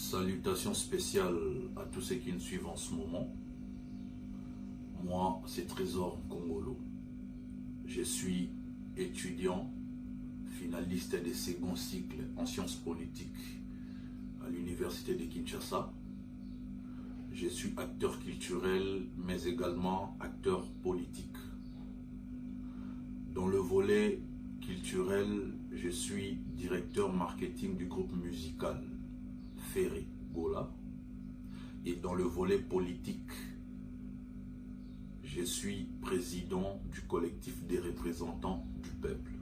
Salutations spéciales à tous ceux qui nous suivent en ce moment. Moi, c'est Trésor Congolo. Je suis étudiant, finaliste des seconds cycles en sciences politiques à l'université de Kinshasa. Je suis acteur culturel, mais également acteur politique. Dans le volet culturel, je suis directeur marketing du groupe musical Ferregola. Et dans le volet politique, je suis président du collectif des représentants du peuple.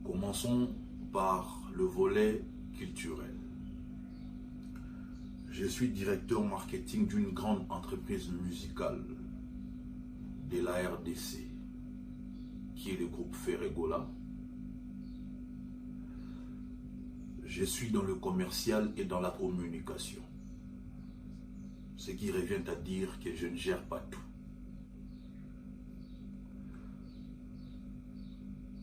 Commençons par le volet culturel. Je suis directeur marketing d'une grande entreprise musicale de la RDC, qui est le groupe Ferregola. Je suis dans le commercial et dans la communication. Ce qui revient à dire que je ne gère pas tout.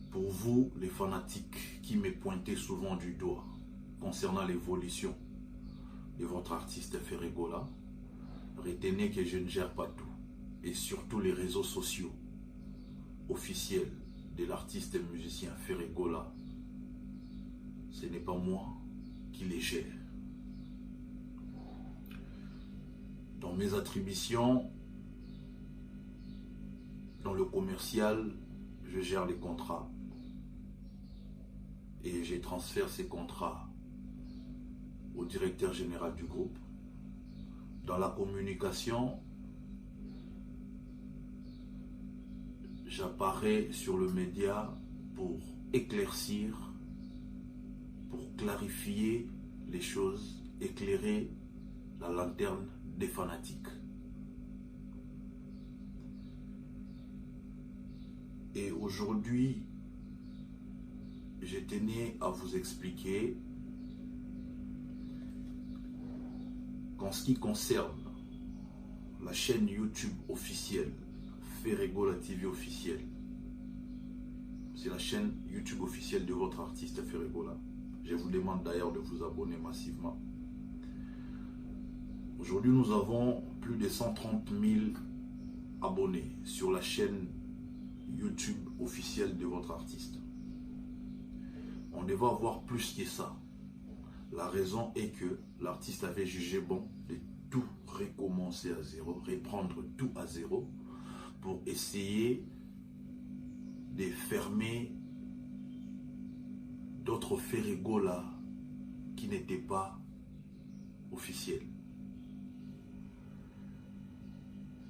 Pour vous, les fanatiques qui me pointaient souvent du doigt concernant l'évolution de votre artiste Ferregola, retenez que je ne gère pas tout. Et surtout les réseaux sociaux officiels de l'artiste et musicien Ferregola, ce n'est pas moi qui les gère. Dans mes attributions, dans le commercial, je gère les contrats et je transfère ces contrats au directeur général du groupe. Dans la communication, j'apparais sur le média pour éclaircir, pour clarifier les choses, éclairer la lanterne des fanatiques. Et aujourd'hui, je tenais à vous expliquer qu'en ce qui concerne la chaîne YouTube officielle, Ferregola TV officielle, c'est la chaîne YouTube officielle de votre artiste Ferregola. Je vous demande d'ailleurs de vous abonner massivement. Aujourd'hui, nous avons plus de 130 000 abonnés sur la chaîne YouTube officielle de votre artiste. On devait avoir plus que ça. La raison est que l'artiste avait jugé bon de tout recommencer à zéro, reprendre tout à zéro pour essayer de fermer d'autres Ferregola qui n'étaient pas officiels.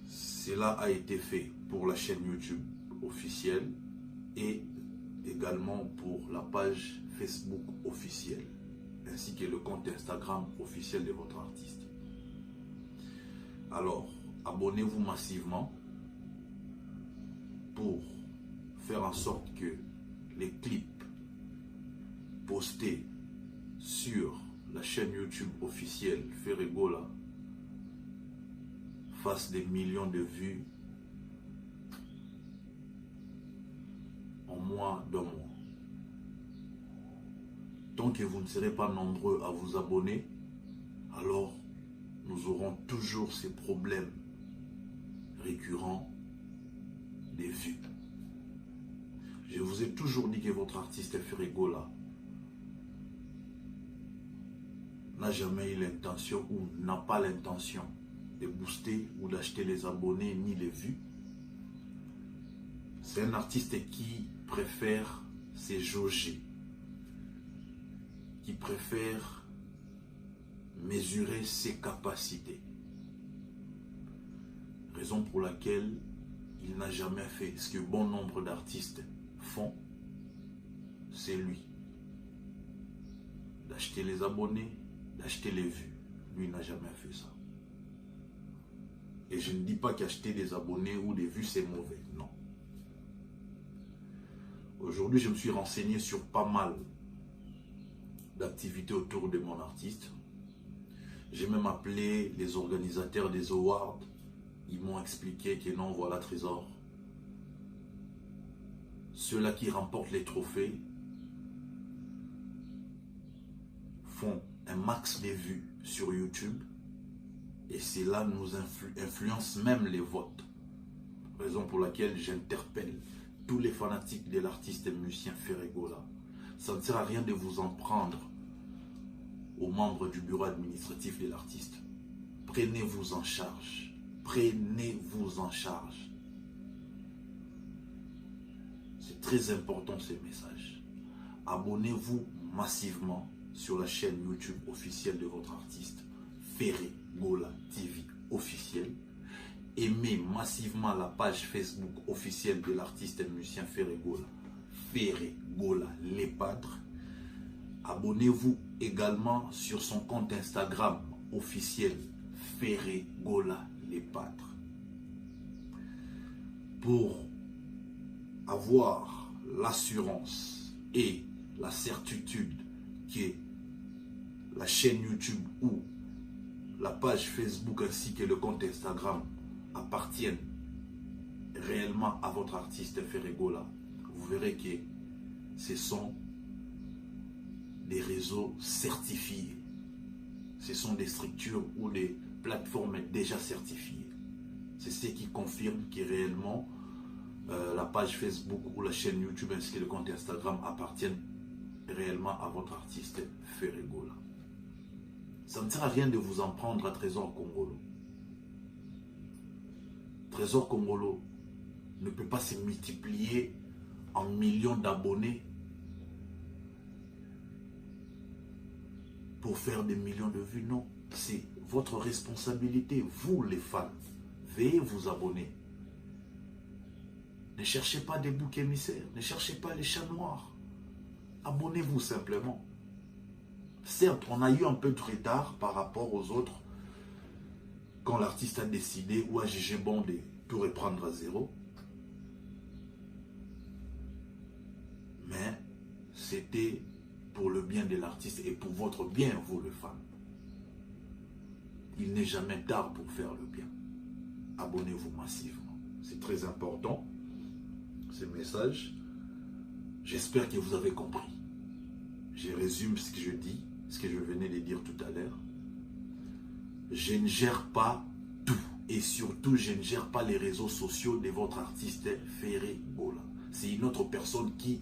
Cela a été fait pour la chaîne YouTube officielle et également pour la page Facebook officielle, ainsi que le compte Instagram officiel de votre artiste. Alors, abonnez-vous massivement pour faire en sorte que les clips postés sur la chaîne YouTube officielle Ferregola fassent des millions de vues en moins d'un mois. Tant que vous ne serez pas nombreux à vous abonner, alors nous aurons toujours ces problèmes récurrents des vues. Je vous ai toujours dit que votre artiste Ferregola n'a jamais eu l'intention ou n'a pas l'intention de booster ou d'acheter les abonnés ni les vues. C'est un artiste qui préfère se jauger, qui préfère mesurer ses capacités. Raison pour laquelle il n'a jamais fait ce que bon nombre d'artistes font, c'est lui. D'acheter les abonnés, d'acheter les vues. Lui n'a jamais fait ça. Et je ne dis pas qu'acheter des abonnés ou des vues c'est mauvais, non. Aujourd'hui, je me suis renseigné sur pas mal d'activités autour de mon artiste. J'ai même appelé les organisateurs des awards. Ils m'ont expliqué que non, voilà Trésor. Ceux-là qui remportent les trophées font un max de vues sur YouTube et cela nous influence même les votes. Raison pour laquelle j'interpelle tous les fanatiques de l'artiste et musicien Ferregola. Ça ne sert à rien de vous en prendre aux membres du bureau administratif de l'artiste. Prenez-vous en charge. Prenez-vous en charge. C'est très important ce message. Abonnez-vous massivement sur la chaîne YouTube officielle de votre artiste, Ferregola TV officiel. Aimez massivement la page Facebook officielle de l'artiste et musicien Ferregola, Ferregola Les Padres. Abonnez-vous également sur son compte Instagram officiel, Ferregola Les Padres. Pour avoir l'assurance et la certitude que la chaîne YouTube ou la page Facebook ainsi que le compte Instagram appartiennent réellement à votre artiste Ferregola, vous verrez que ce sont des réseaux certifiés. Ce sont des structures ou des plateformes déjà certifiées. C'est ce qui confirme que réellement la page Facebook ou la chaîne YouTube ainsi que le compte Instagram appartiennent réellement à votre artiste Ferregola. Ça ne sert à rien de vous en prendre à Trésor Congolo. Trésor Congolo ne peut pas se multiplier en millions d'abonnés pour faire des millions de vues. Non, c'est votre responsabilité, vous les fans. Veuillez vous abonner. Ne cherchez pas des boucs émissaires, ne cherchez pas les chats noirs. Abonnez-vous simplement. Certes, on a eu un peu de retard par rapport aux autres quand l'artiste a décidé ou a jugé bon de tout reprendre à zéro. Mais c'était pour le bien de l'artiste et pour votre bien, vous le fans. Il n'est jamais tard pour faire le bien. Abonnez-vous massivement. C'est très important, ce message. J'espère que vous avez compris. Je résume ce que je dis, ce que je venais de dire tout à l'heure. Je ne gère pas tout. Et surtout, je ne gère pas les réseaux sociaux de votre artiste Ferregola. C'est une autre personne qui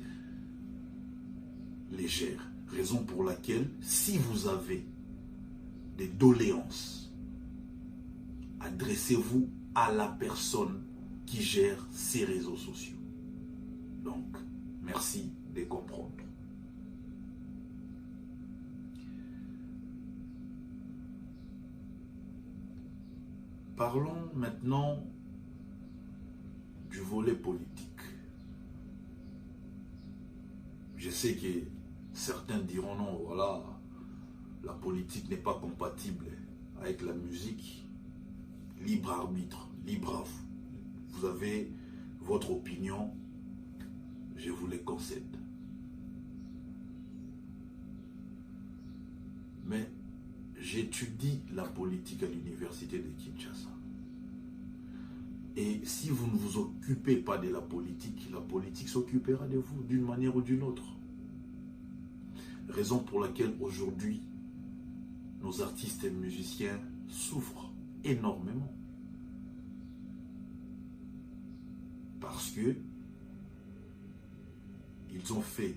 les gère. Raison pour laquelle, si vous avez des doléances, adressez-vous à la personne qui gère ces réseaux sociaux. Donc, merci de comprendre. Parlons maintenant du volet politique. Je sais que certains diront non, voilà, la politique n'est pas compatible avec la musique. Libre arbitre, libre à vous. Vous avez votre opinion, je vous les concède. Mais j'étudie la politique à l'université de Kinshasa. Et si vous ne vous occupez pas de la politique s'occupera de vous d'une manière ou d'une autre. Raison pour laquelle aujourd'hui, nos artistes et musiciens souffrent énormément. Parce que ils ont fait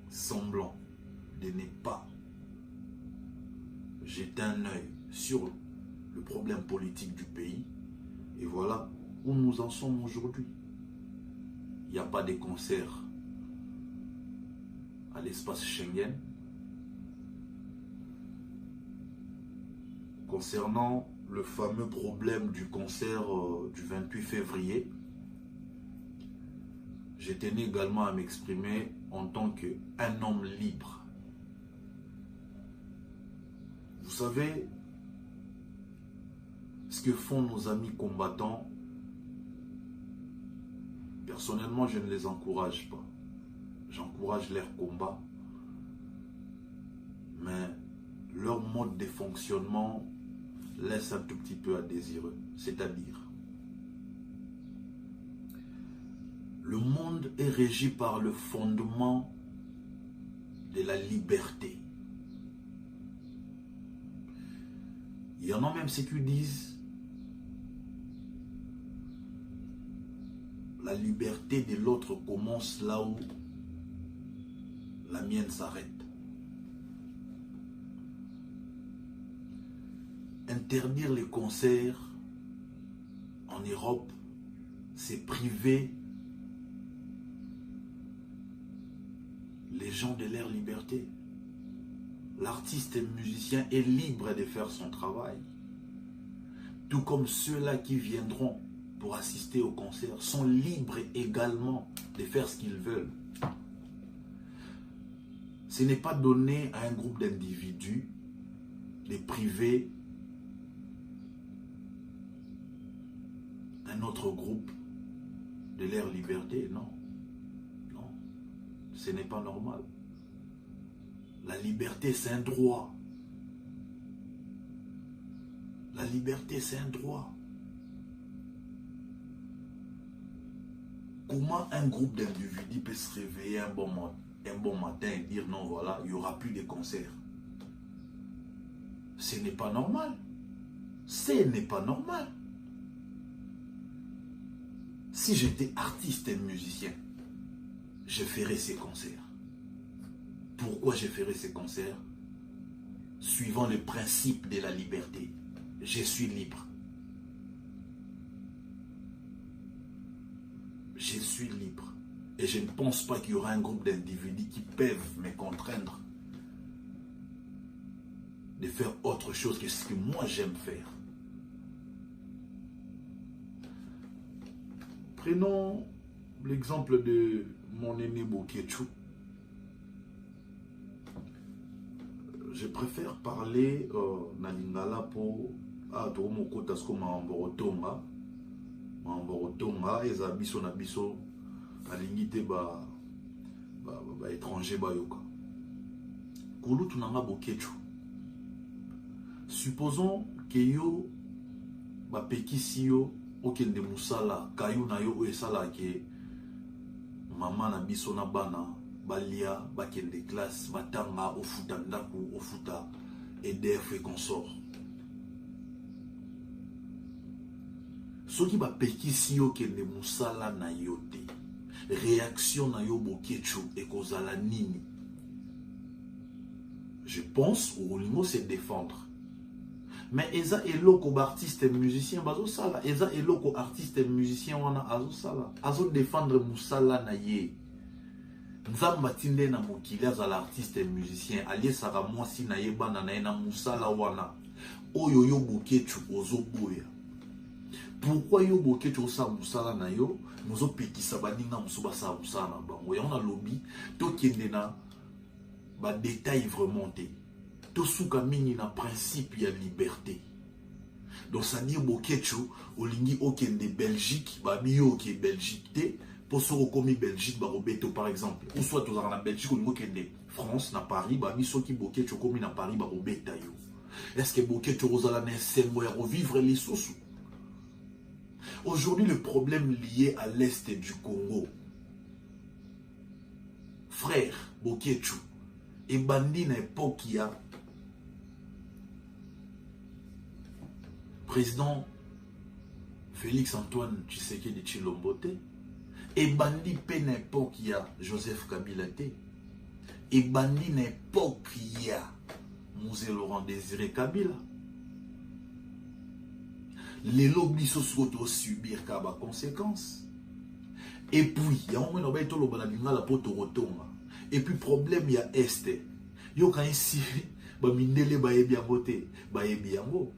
semblant de ne pas jeter un œil sur le problème politique du pays. Et voilà où nous en sommes aujourd'hui. Il n'y a pas de concert à l'espace Schengen. Concernant le fameux problème du concert du 28 février, je tenais également à m'exprimer en tant qu'un homme libre. Vous savez, ce que font nos amis combattants, personnellement, je ne les encourage pas. J'encourage leur combat, mais leur mode de fonctionnement laisse un tout petit peu à désirer. C'est-à-dire, le monde est régi par le fondement de la liberté. Il y en a même ceux qui disent la liberté de l'autre commence là où la mienne s'arrête. Interdire les concerts en Europe, c'est priver les gens de leur liberté. L'artiste et le musicien est libre de faire son travail. Tout comme ceux-là qui viendront pour assister au concert sont libres également de faire ce qu'ils veulent. Ce n'est pas donné à un groupe d'individus de priver un autre groupe de leur liberté, non. Non, ce n'est pas normal. La liberté, c'est un droit. La liberté, c'est un droit. Comment un groupe d'individus peut se réveiller un bon matin et dire non, voilà, il n'y aura plus de concerts? Ce n'est pas normal. Ce n'est pas normal. Si j'étais artiste et musicien, je ferais ces concerts. Pourquoi je ferais ces concerts? Suivant le principe de la liberté. Je suis libre. Je suis libre. Et je ne pense pas qu'il y aura un groupe d'individus qui peuvent me contraindre de faire autre chose que ce que moi j'aime faire. Prenons l'exemple de mon aîné Bokéchou. Je préfère parler na lingala pour Atomoko Tasko Mamborotonga. Mamborotonga, eza biso na biso alingite ba étranger bayoka. Kulutu nanga Bokéchou. Supposons que yo ba pekisi yo okende musala kayu na yo esala ke mama na biso na bana balia bakende classe batanga ofuta ndaku ofuta EDF et consort. Soki ba pekisi yo kende musala na yo te, réaction na yo Bokéchou ekozala nini? Je pense au Olingo c'est défendre. Mais eza eloko artiste et musicien bazo sala, eza eloko artiste et musicien wana azo sala, azo défendre musala na ye. Nzamba tinde na mokili azala artiste et musicien, alie saka mwasi na ye bana na ye na musala wana. Oyo yo Bokéchou ozo boya. Pourquoi yo Bokéchou sa musala na yo, mozo pekisa baninga musuba sa musala na bango. Ya on a lobby, to kende na ba détail vraiment te. Tosuka mingi na principe ya liberté. Donc ça dit Bokéchou olingi okende Belgique, babi yo ki Belgique te, pour se rekomi Belgique ba robeto par exemple. Ou soit tozala na Belgique olingo kende France na Paris, babi soki Bokéchou komi na Paris ba robeta yo. Est-ce que Bokéchou ozala na selmo ya revivre les sous? Aujourd'hui le problème lié à l'est du Congo. Frère Bokéchou et bandi na époque ya président Félix Antoine Tshisekedi Tshilombo te, et bandi pe na époque ya Joseph Kabila te, et bandi na époque ya Mzee Laurent Désiré Kabila. Les lobbies sociaux doivent subir car ba conséquences. Et puis, il y a un moment où il y a la retourner. Et puis, problème, il y a Est. Il y a ici, ba mindele ba bien voté, ba bien beau.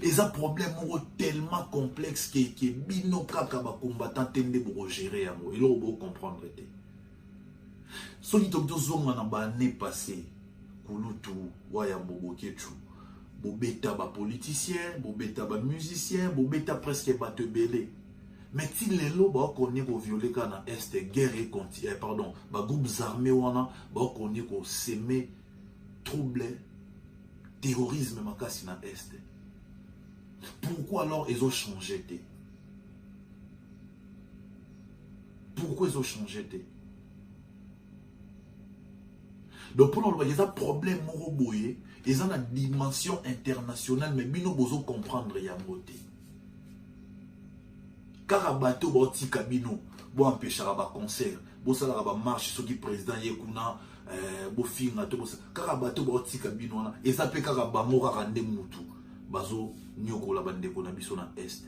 Et ça problème tellement complexe que bino kaka ba combattant tende pour gérer yango. Et là on peut comprendre te. So qui tokto zonga na ba année passée, kulutu waya Bokéchou. Bobeta ba politicien, bobeta ba musicien, bobeta presque ba te belé. Mais si les lots ba connaît ko violer kana est guerre et pardon, ba groupes armés wana ba connaît ko semer trouble, terrorisme makasi na est. Pourquoi alors ils ont changé? Pourquoi ils ont changé? Donc pour nous, il y a un problème moroboye, il y a une dimension internationale, mais nous devons comprendre il y a un côté. Car à bateau, il y a un bon empêcher un concert, bon ça la marche, ce qui président Yekuna, bon film, car à bateau, il y a un bino, et ça peut car à bamora rende mutu, bazo nyoko la bande kona biso na est.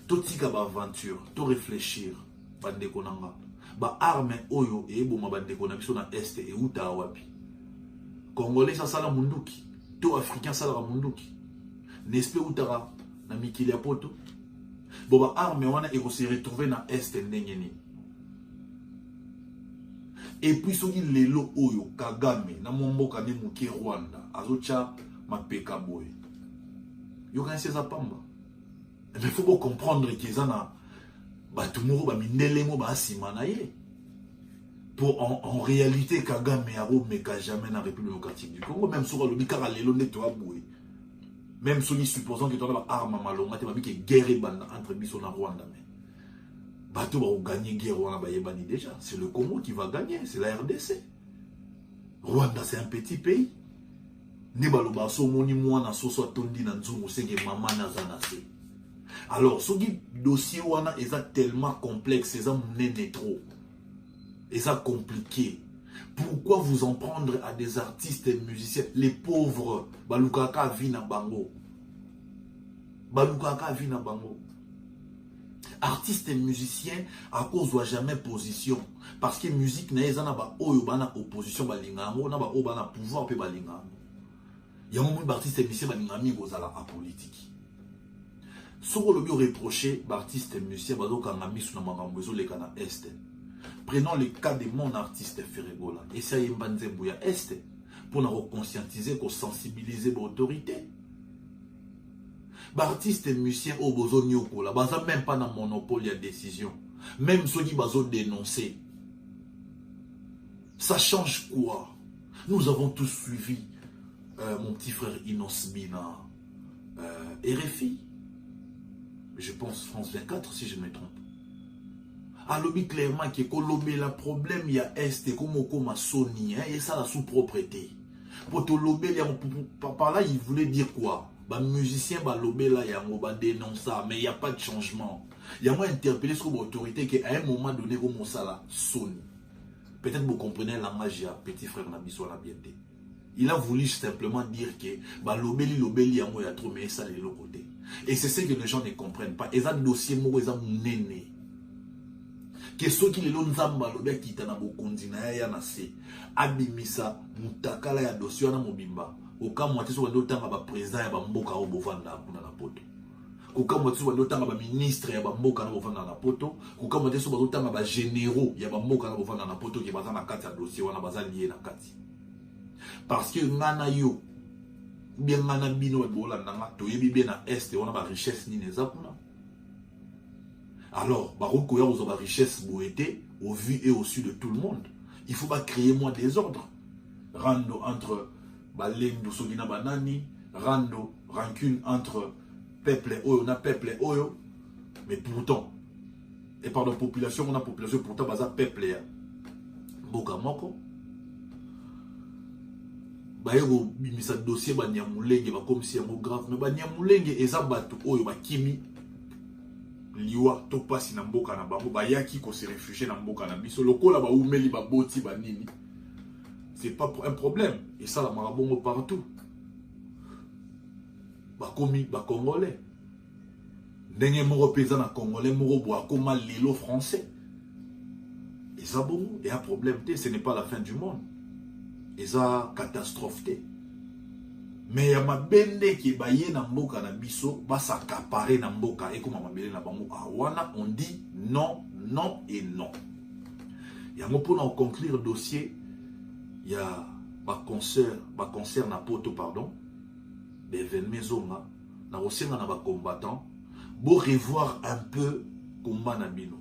Tout tika ba aventure, tout réfléchir, bande konanga. Ba arme oyo e boma bande kona biso na est et uta wapi. Congolais ça sala munduki, tout africain sala munduki. Nespe utara na mikili ya poto. Boba arme wana e se retrouver na est ndengeni. Et puis soki lelo oyo Kagame na momboka ne muki Rwanda azocha mapeka boy. Yo kanse za pamba. Mais il faut comprendre que ça na batumuro ba mindele mo ba simana ye. Pour en réalité Kagame aro meka jamais na République démocratique du Congo même sur le bikara lelo neto aboué. Même si supposons que tu as une arme malonga, tu vas dire que guerre entre Bisso et Rwanda. Bateau va gagner guerre déjà. C'est le Congo qui va gagner, c'est la RDC. Rwanda, c'est un petit pays. Alors, ce dossier est tellement complexe, c'est trop. C'est compliqué. Pourquoi vous en prendre à des artistes et musiciens? Les pauvres, Balukaka vina bango. Balukaka vina bango. Artistes et musiciens, à cause de jamais position. Parce que musique n'est pas en opposition, balingango, n'a pas en pouvoir, pe balingango. Il y a un moment d'artistes et musiciens, balingami, gozala à politique. Ce que l'on reproché, artistes et musiciens, balokangami, sous la magambezo, les cana est. Prenons le cas de mon artiste Ferregola. Et ça y est, est pour nous conscientiser, pour sensibiliser l'autorité. Artistes et musiciens au besoin de baza même pas dans monopole de décision. Même ceux qui ont dénoncé. Ça change quoi? Nous avons tous suivi mon petit frère Inos Bina, RFI. Je pense France 24 si je me trompe. Alors, clairement, que le problème, il y a Est, comme Sony, et ça, la sous-propriété. Pour te lobé, par là, il voulait dire quoi? Les musiciens, lobé là, il y a dénoncer ça, mais il n'y a pas de changement. Il y a moins interpellé sur l'autorité qu'à un moment donné, comme ça, là, Sony. Peut-être vous comprenez le langage, petit frère Nabiso la bienté. Il a voulu simplement dire que, lobé, il y a trop, mais ça, de l'autre côté. Et c'est ce que les gens ne comprennent pas. Et ça, dossier, moi, ils ont néné. Que ceux qui les l'ont zamba lobe qui tana bokondi na ya na se abimisa mutakala ya dossier na mobimba oka mwati so ndo tanga ba président ya ba mboka o bovanda kuna na poto oka mwati so ndo tanga ba ministre ya ba mboka na bovanda na poto oka mwati so ndo tanga ba généraux ya ba mboka na bovanda na poto ki baza na kati ya dossier wana baza lié na kati parce que ngana yo bien ngana bino e bola nanga to yebi bien na est wana ba richesse ni neza kuna. Alors, Barouk aux richesses boété au vu et au su de tout le monde. Il faut pas créer moins désordre. Rando entre Balendo Sogina Banani, Rando rancune entre peuple et Oyo, on a peuple et Oyo. Mais pourtant, et par la population, on a population, pourtant, baza peuple et Boka Moko. Bayego, bimisa dossier, Banyamulenge, comme si un mot grave, mais Banyamulenge et Zabatu Oyo, Bakimi. Liwa to pasi na mboka na bango bayaki ko se réfugier na mboka na biso lokola ba umeli ba boti ba nini c'est pas un problème et ça la marabongo partout ba komi ba congolais ndenge moko pesa na congolais moko bo akoma lelo français et ça bon et un problème ce n'est pas la fin du monde et ça catastrophe té. Mais il y a ma bende qui est na mboka na biso, ba s'accaparer na mboka et comme ma bende na bango awana on dit non, non et non. Il y a pour nous conclure le dossier, il y a ba concert na poto pardon, d'événements zonga, na osenga na ba combattant, bo revoir un peu combat na bino.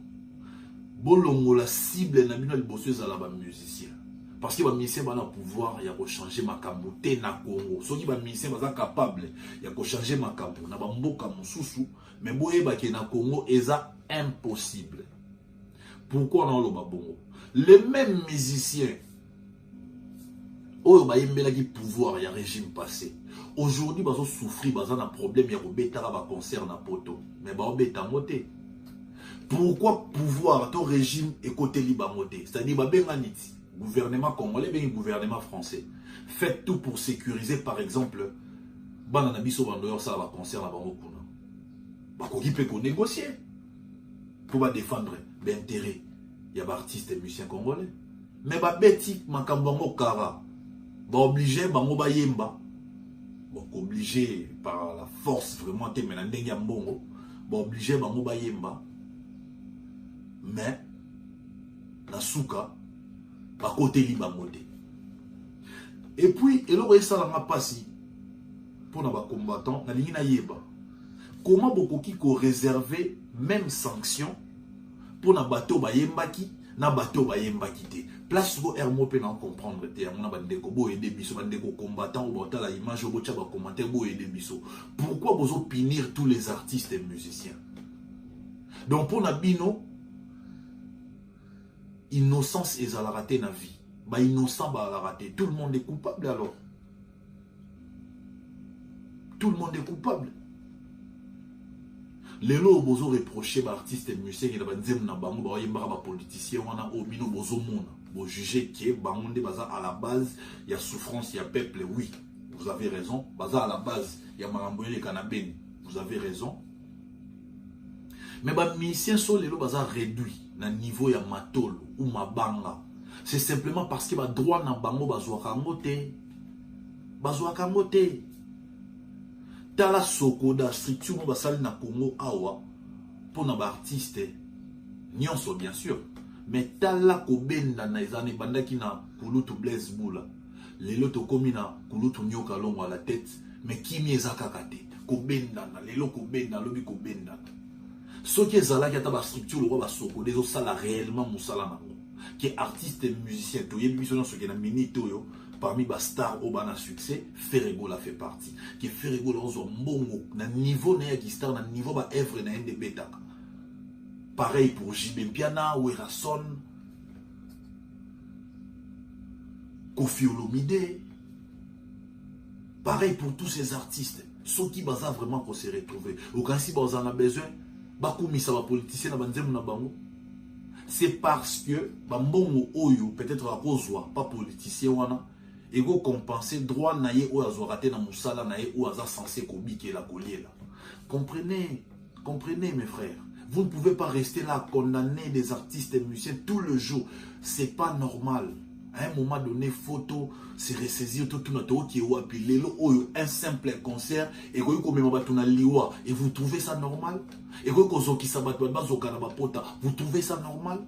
Bo longo la cible na bino liboso ezala ba musicien. Parce que les musiciens ont le pouvoir de changer ma camboute na Congo. Ceux qui sont musiciens sont capables de changer ma camboute. Na bamboka mususu, mais boye ba ke na Congo est impossible. Pourquoi on a le babongo? Les mêmes musiciens Oh, bah, il y a pouvoir, il y a régime passé. Aujourd'hui, bah, souffrir, bah, un problème, il y a un concert na poto. Mais bah, on moté. Pourquoi pouvoir, ton régime est côté libre moté? C'est-à-dire, bah, gouvernement congolais, bien gouvernement français. Faites tout pour sécuriser, par exemple, bah, na biso bandoyor, ça va concert na bango kuna. Bah, qui peut négocier pour bah, défendre l'intérêt. Il y a des artistes et musiciens congolais. Mais bah, beti, makambango kara. Bah, obligé, bah, mo ba yemba. Bon, obligé par la force vraiment, te mena ndenge ya mbongo. Bah, obligé, bah, mo ba yemba. Mais, na souka, bah, côté liba modé. Et puis, et là, ça n'a pas si, pour nos combattants, na ligne na yeba. Comment beaucoup qui réserver même sanction pour na bateau ba yembaki, na bateau ba yembaki te. Place go hermo pe na comprendre te. On a bandeko bo aider biso, bandeko combattant ou bota la image au bocha ba commentaire bo aider biso. Pourquoi vous punir tous les artistes et musiciens? Donc pour na bino, innocence et la raté na vie. Bah innocent ba la raté. Tout le monde est coupable alors. Tout le monde est coupable. Les lots bozo reproché par artistes et musiciens qui na bango ba yemba ba politicien wana o bino bozo mona. Bo juger que bangonde baza à la base il y a souffrance, il y a peuple, oui. Vous avez raison. Baza à la base il y a maramboye les canabènes. Vous avez raison. Mais ba musiciens sont les lots baza réduit na niveau ya matolo ou mabanga. C'est simplement parce que ba droit na bango bazwa kangote. Bazwa kangote. Tala sokoda structure basali na Congo awa pour na ba artiste nyonso bien sûr, mais tala ko benda na ezane bandaki na kulutu Blaise Bula lelo to komi na kulutu nyoka longo à la tête, mais kimi ezaka kate ko benda na lelo ko benda lobi ko benda ce qui ezala ki ata ba structure le ba sokoda zo sala réellement musala nango qui artiste et musicien to yebi biso na ce qui na minute yo. Parmi les stars au bana succès, Ferrego la fait partie. Qui Ferrego là on mbongo na niveau na ya star na niveau ba œuvre na ende beta. Pareil pour JB Piana ou Erason, Kofi Olomide. Pareil pour tous ces artistes. Ceux qui baza vraiment qu'on s'est retrouvés. Au cas si on en a besoin, bakoumi ça va politicien na banzem na bango. C'est parce que bambongo oyo peut-être à cause pas politicien wana. Et vous compenser droit naïe ou azorate na musala naïe ou aza censé kobike la collier là. Comprenez, comprenez mes frères. Vous ne pouvez pas rester là condamner des artistes et musiciens tout le jour. C'est pas normal. À un moment donné, photo, c'est ressaisir tout notre qui est appelé un simple concert et vous trouvez ça normal? Et vous trouvez ça normal?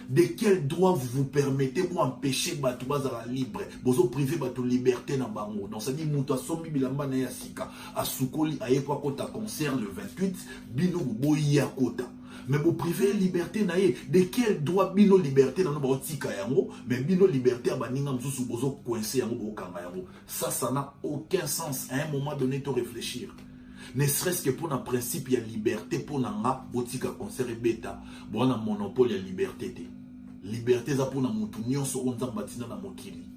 De quel droit vous vous permettez pour empêcher Batoubaza libre? Vous privé Batou liberté dans Bango. Donc ça dit Mouta Somi Bilamba na Yasika. A Soukoli a Ekwa Kota concert le 28. Bino Boya Kota. Mais vous privé liberté na ye. De quel droit Bino liberté dans nos Tika Yango? Mais Bino liberté à Baninga Mzoussou Bozo coincé Yango Bokanga Yango. Ça n'a aucun sens. À un moment donné, de réfléchir. Ne serait-ce que pour un principe, il y a liberté pour nga botika concert et bêta. Bon, on a monopole, il y a liberté. Liberté, ça pour nous tous, nous sommes batina na mokili.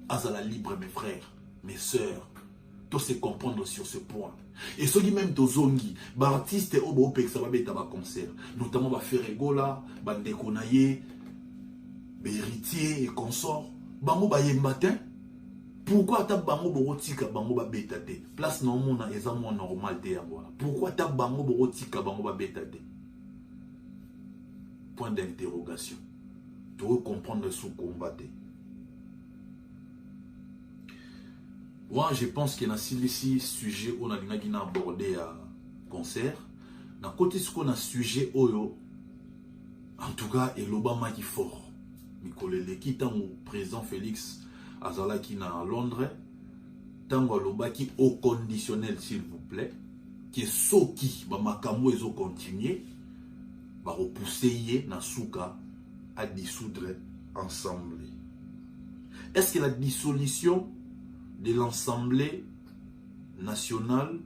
Azala libre, mes frères, mes sœurs. Tout se comprendre sur ce point. Et ceux qui même tozongi, artistes au beau ça va bêta ba concert. Notamment ba Ferrego là, bandeko naye, héritier et consorts. Bango ba matin. Pourquoi ta bango borotika bango ba bêta te? Place non mona eza mo normal te ya voilà. Pourquoi ta bango borotika bango ba bêta te? Point d'interrogation. Tu veux comprendre ce combat. Moi, je pense qu'il y a un sujet où on a abordé à concert. Dans côté ce qu'on a sujet oyo, en tout cas, et l'Obama qui fort. Mikolele qui tant au président Félix Azala qui na Londres, tant l'Oba qui au conditionnel s'il vous plaît, qui est ce qui va makambo ils ont continué, va repousser na souka à dissoudre ensemble. Est-ce que la dissolution de l'Assemblée nationale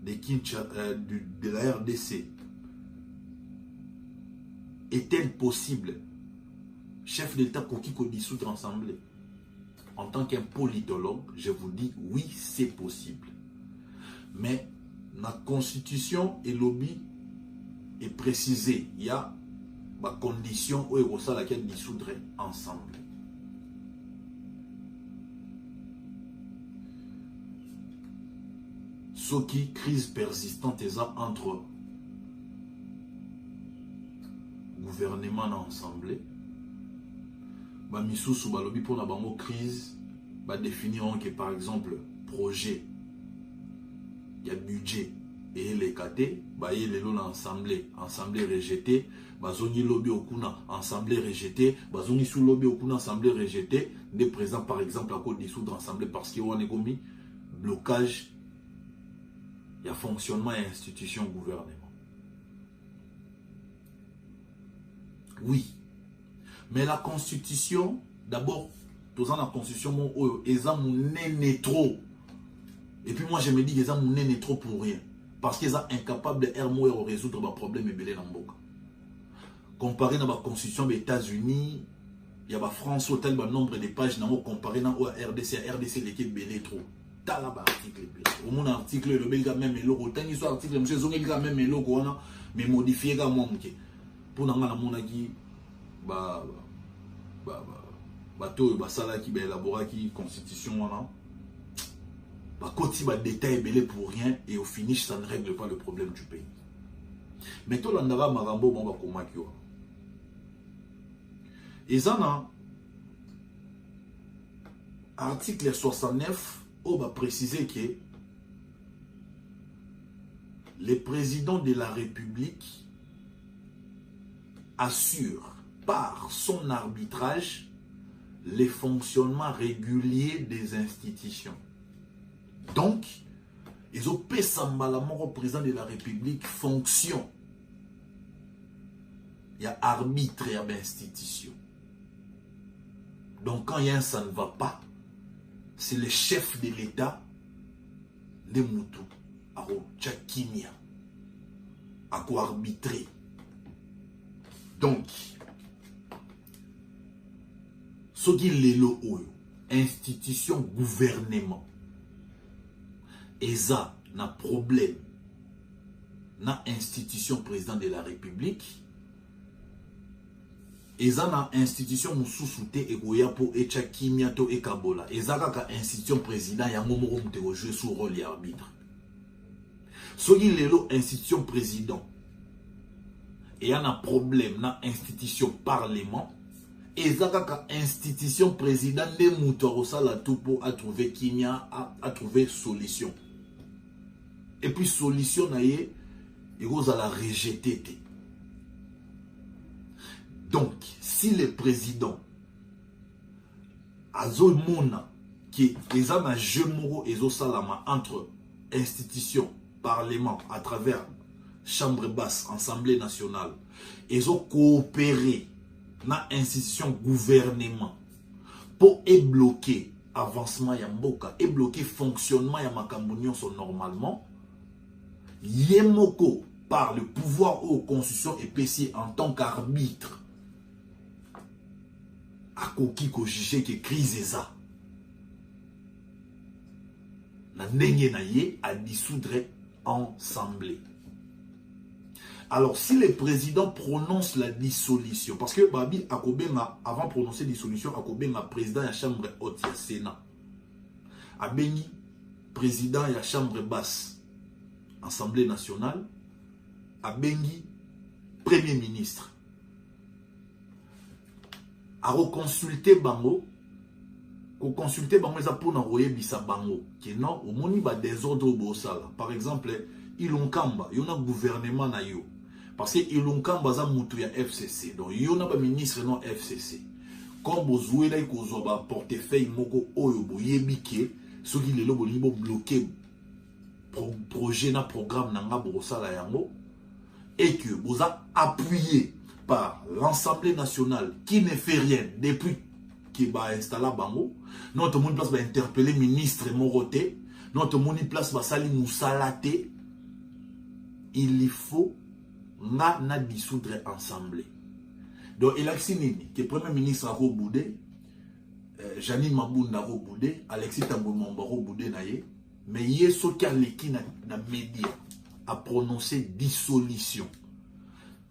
de la RDC est-elle possible? Chef d'État qui dissoudre l'Assemblée. en tant qu'un politologue, je vous dis oui, c'est possible. Mais la constitution et lobby est précisé. Il y a ma condition où il y a laquelle dissoudre ensemble. Ce qui crise persistante est entre gouvernement et assemblée. Bah misusu ba lobby pour la bango crise ba définiront que par exemple projet il y a budget et les KT ba y les lots assemblée rejetée ba zoni lobby okuna assemblée rejetée ba zoni sous lobby okuna assemblée rejetée des présents par exemple à cause dissoudre assemblée parce qu'il y a un économie blocage il y a fonctionnement et institution gouvernement. Oui. Mais la constitution, d'abord, tous la constitution, ils ont trop. Et puis moi, je me dis qu'ils ont trop pour rien. Parce qu'ils sont incapables de résoudre les problèmes et belé dans le monde. Comparé à la constitution des États-Unis, il y a la France, tel nombre de pages, comparé à la RDC, l'équipe belé trop. T'as là article. Au moins, article, le belga même, le autant il soit article, monsieur Zonga même, le mais modifié comme mon pour nous qui bateau basala qui élabora qui constitution wana ba koti ba détail belé pour rien et au finish ça ne règle pas le problème du pays. Mais tout l'andava marambo bon ba komaki wa ezana article 69 on va préciser que le président de la République assure par son arbitrage les fonctionnements réguliers des institutions. Donc, ils ont payé au président de la République fonction. Il y a arbitre et institution. Donc, quand il y a un ça ne va pas, c'est le chef de l'État, les Moutou, à Tchakimia, à quoi arbitrer. Donc, ce qui est l'institution gouvernement, et ça, n'a problème, na institution président de la République, et ça, na institution moussoussouté et goya pour echa kimiato et kabola, et ça, ka institution président, ya momoro mtego jouer sous rôle et arbitre. Ce qui est l'institution président, et il y a un problème dans l'institution parlement. Et ça, institution président des moutons, la tout pour trouver Kimia, à trouver solution. Et puis solution, il va la rejeter. Donc, si le président a zone qui est un jeu moro et salama entre institution, parlement, à travers chambre basse, assemblée nationale, ils ont coopéré dans l'institution gouvernement pour bloquer avancement yamboka et bloquer fonctionnement yamakambunion sont normalement yemoko par le pouvoir aux constitution et PC en tant qu'arbitre à koki ko juger que crise ça na ndenge na ye à dissoudre assemblée. Alors, si le président prononce la dissolution, parce que Babi Akobenga, avant de prononcer la dissolution, Akobenga président de la chambre haute, il y a Sénat. Abeni, président de la chambre basse, Assemblée nationale. Abengi, premier ministre. A reconsulter Bango, consulter Bango, ça pour envoyer Bissa Bango, qui non, au moni ba désordre au Bossala. Par exemple, Ilonkamba, il y a un gouvernement na yo. Parce que Ilonkamba za mutu ya FCC. Donc il y a un ministre non FCC. Comme vous jouez là, vous avez un portefeuille moko oyo boyebike, ceux qui les lobo bloqué projet na programme nanga Bossala yango, et que vous avez appuyé par l'Assemblée nationale qui ne fait rien depuis qu'il va installer Bango. Notre monde place va interpeller ministre Moroté. Notre monde place va sali Moussalate. Il faut na dissoudre assemblée. Donc il a signé que le premier ministre a reboudé Janine Mabunda Roboudé, Alexis Tambomamba Roboudé naye, mais hier ce qui a l'équipe na média a prononcé dissolution.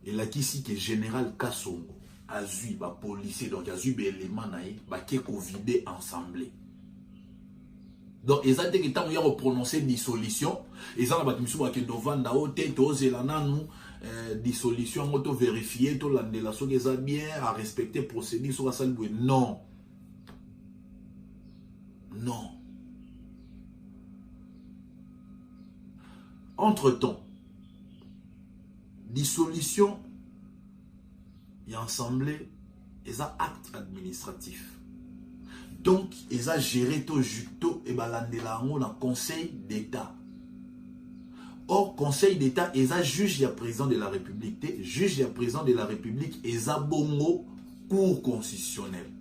Et là qui ici que général Kassongo a vu ba policier donc a vu des éléments naye ba qui vidé ensemble. Donc ils ont dit que tant y a prononcé dissolution, ils ont battu sur que Novanda Ote Tozelana nous dissolution auto vérifier tout l'andela so que ça bien à respecter procédure sur la salle. Non. Non. Entre-temps, dissolution et assemblée, ils ont acte administratif. Donc, ils ont géré tout juto et balandelango dans le Conseil d'État. Or, Conseil d'État, ils ont juge le président de la République. Juge le président de la République, ils ont bongo cour constitutionnelle.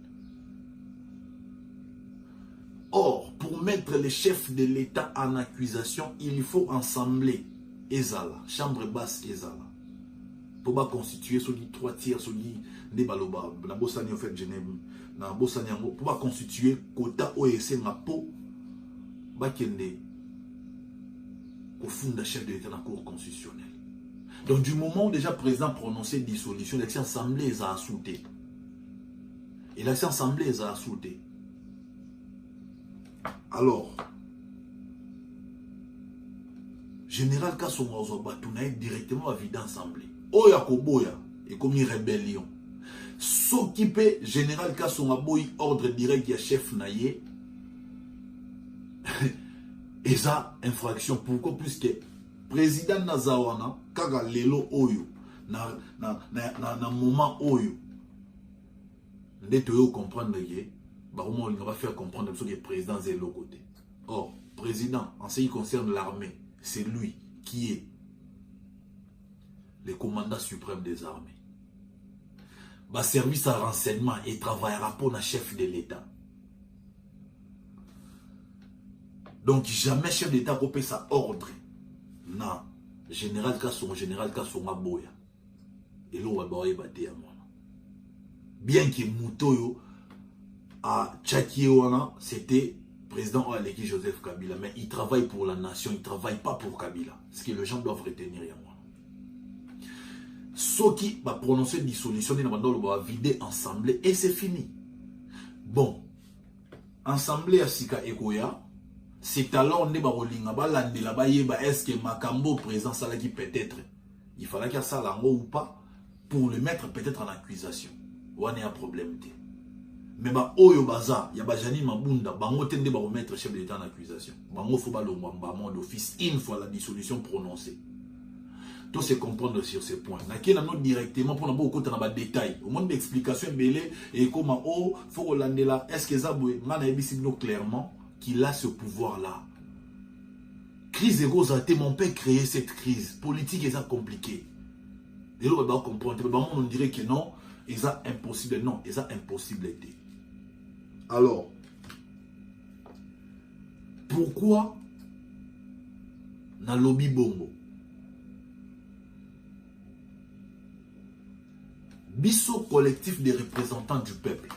Or, pour mettre les chefs de l'État en accusation, il faut ensembler Ezala, chambre basse Ezala. Pour pas constituer sur les 3 tiers, sur les baloba, na Bossani en fait Genève, na Bossani pour pas constituer quota OEC na po, bakende au fond de chef de l'État dans la cour constitutionnelle. Donc du moment où déjà le président prononçait dissolution, l'action assemblée les a assouté. Et l'action assemblée les a assouté. Alors, général Kassongo Zobatounaï directement à vide assemblée. Oya Koboya et comme une rébellion. S'occuper général Kassongo Boy ordre direct ya chef naïe. Et ça infraction pourquoi puisque président Nazawana kaga lelo oyo na moment oyo ndetoyo comprendre yé. On va faire comprendre que le président est l'autre côté. Or, président, en ce qui concerne l'armée, c'est lui qui est le commandant suprême des armées. Le service à renseignement et travaillera pour le chef de l'État. Donc, jamais chef d'État peut sa ordre. Non. Général Kassonga Boya. Et là, on va battre à moi. Bien que Moutoyo à Tchakiwana, c'était président Aleki Joseph Kabila, mais il travaille pour la nation, il ne travaille pas pour Kabila. Ce que les gens doivent retenir. Ce qui va prononcer dissolution, il va vider assemblée et c'est fini. Bon, assemblée à Sika Ekoya, c'est alors on est-ce que Makambo présent ça qui peut-être, il fallait qu'il y ait ça ou pas, pour le mettre peut-être en accusation. On a un problème. Mais bah oyo baza ya bajani mabunda bango tende ba remettre chef de l'État en accusation bango faut ba le mbamba d'office une fois la dissolution prononcée. Tout se comprendre sur ce point na qui nous directement pour na beaucoup dans ba détail au monde d'explication belé et comment oh faut landela est-ce que zaboué ngana ebisibno clairement qu'il a ce pouvoir là. Crise de Rosate mon père créé cette crise politique est ça compliqué et là on va comprendre on dirait que non et ça impossible non et ça impossibilité. Alors, pourquoi na lobby bongo? Bisso collectif des représentants du peuple.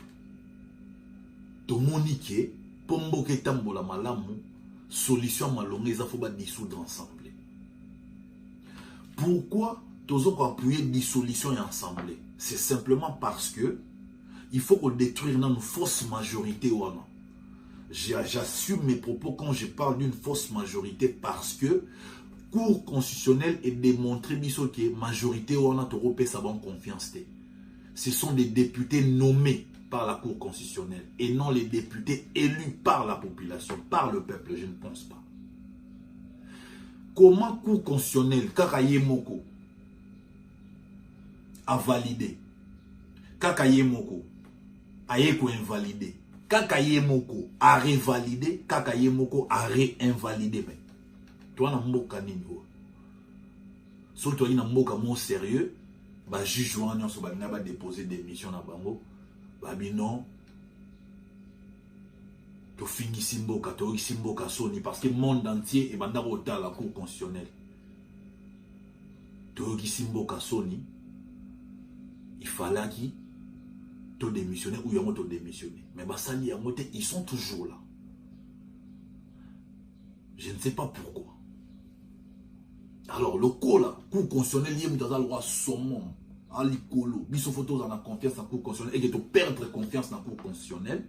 Tomonike, pombo ketambola malamu, solution malongue, ça faut pas dissoudre ensemble. Pourquoi tozo appuyer dissolution et ensemble? C'est simplement parce que il faut qu'on détruise une fausse majorité. J'assume mes propos quand je parle d'une fausse majorité parce que Cour constitutionnelle est démontré que la majorité européenne a bonne confiance. Ce sont des députés nommés par la Cour constitutionnelle et non les députés élus par la population, par le peuple, je ne pense pas. Comment Cour constitutionnelle, Kakaye Moko, a validé, Kakaye Moko a invalidé. Kakaye Moko a révalidé. Kakaye Moko a réinvalidé. Toi, na mboka nini o. So toi na mboka mo sérieux, ba juge wana so ba ngaba déposer démission na bango. Ba binon to fingi mboka to mboka soni parce que le monde entier est banda rota la Cour constitutionnelle. To mboka soni. Il fallait qui to démissionné ou yango to démissionné. Mais basali yango te, ils sont toujours là. Je ne sais pas pourquoi. Alors, le coup là, cour constitutionnel, il y a dans la loi saumon, à l'icolo, biso photos dans la confiance dans la cour constitutionnelle, et que tu perdre confiance dans la cour constitutionnelle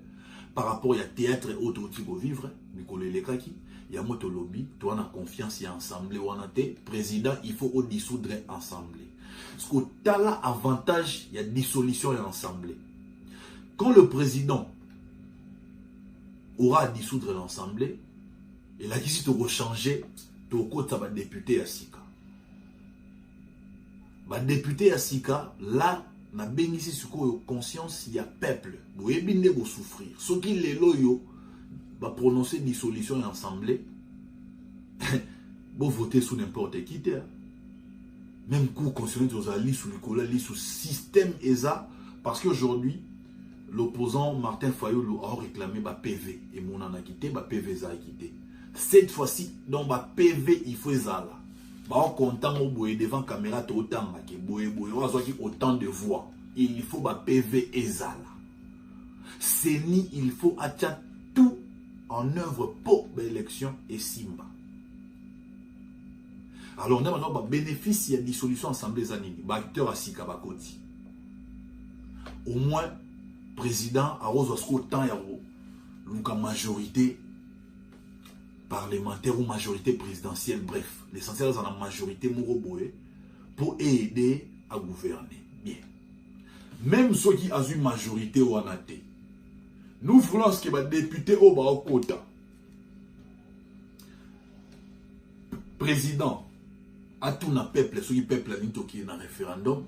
par rapport à théâtre et autres outils pour vivre, Nicolo Lekaki, il y a moto lobby, tu as confiance, il y a assemblée, ou en président, il faut dissoudre assemblée. Parce que tu as là avantage, il y a dissolution et assemblée. Quand le président aura à dissoudre l'assemblée, il a dit si tu veux changer, tu vas député à Sika. Député à Sika, là, na bénéficie sur conscience, il y a peuple. Vous avez bien souffrir. Ce qui les loyaux va prononcer dissolution et assemblée, vous votez sous n'importe qui. Même cour constitutionnelle, vous allez sous le sous système ESA, parce qu'aujourd'hui, l'opposant Martin Fayulu a réclamé PV. Et mon en a quitté, PV a quitté. Cette fois-ci, dans PV, il faut ça là. On content au bout devant caméra autant autant de voix. Il faut PV et ça là. C'est ni il faut atteindre tout en œuvre pour l'élection et Simba. Alors, on a maintenant bénéfice de la dissolution assemblée zanini. Acteur à Sika Bakoti. Au moins, président a autant la majorité parlementaire ou majorité présidentielle, bref, l'essentiel est dans la majorité Mouroboé pour aider à gouverner. Bien. Même ceux qui ont une majorité ou en athée, nous voulons ce qui va député au Baokota. Président, à tout le peuple, ceux qui peuple qui est un référendum,